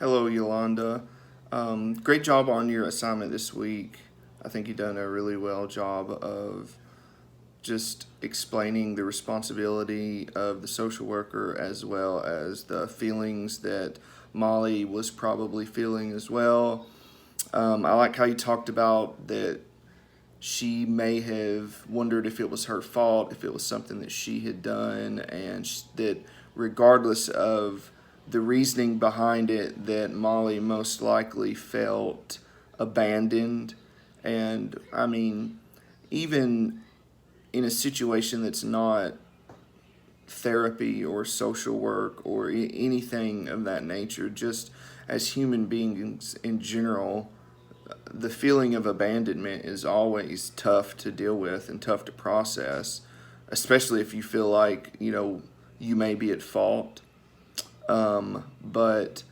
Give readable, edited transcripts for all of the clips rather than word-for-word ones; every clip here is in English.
Hello, Yolanda. Great job on your assignment this week. I think you've done a really well job of just explaining the responsibility of the social worker as well as the feelings that Molly was probably feeling as well. I like how you talked about that she may have wondered if it was her fault, if it was something that she had done, and that regardless of the reasoning behind it, that Molly most likely felt abandoned. And I mean, even in a situation that's not therapy or social work or anything of that nature, just as human beings in general, the feeling of abandonment is always tough to deal with and tough to process, especially if you feel like, you may be at fault. But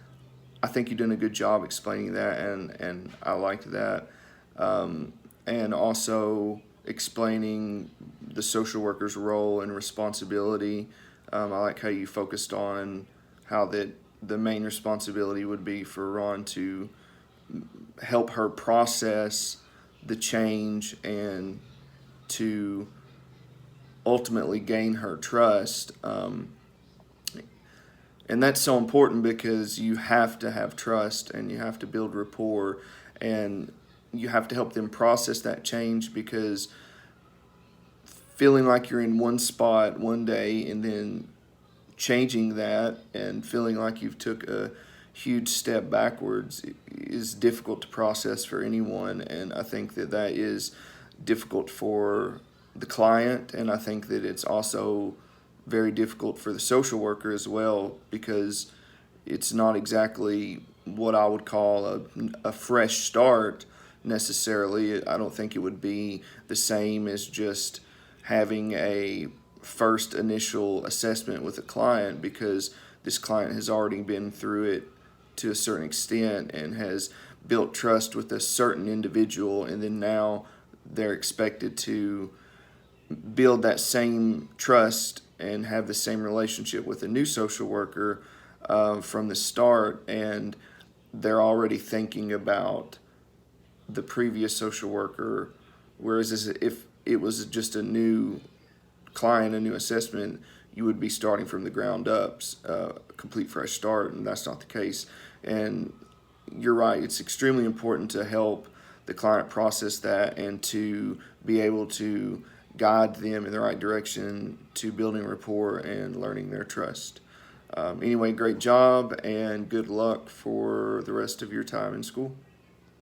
I think you're doing a good job explaining that, and I liked that. And also explaining the social worker's role and responsibility. I like how you focused on how that the main responsibility would be for Ron to help her process the change and to ultimately gain her trust. And that's so important because you have to have trust and you have to build rapport and you have to help them process that change, because feeling like you're in one spot one day and then changing that and feeling like you've took a huge step backwards is difficult to process for anyone. And I think that that is difficult for the client, and I think that it's also very difficult for the social worker as well, because it's not exactly what I would call a fresh start necessarily. I don't think it would be the same as just having a first initial assessment with a client, because this client has already been through it to a certain extent and has built trust with a certain individual, and then now they're expected to build that same trust and have the same relationship with a new social worker from the start, and they're already thinking about the previous social worker, whereas if it was just a new client, a new assessment, you would be starting from the ground up, a complete fresh start, and that's not the case. And you're right, it's extremely important to help the client process that and to be able to guide them in the right direction to building rapport and learning their trust. Anyway, great job and good luck for the rest of your time in school.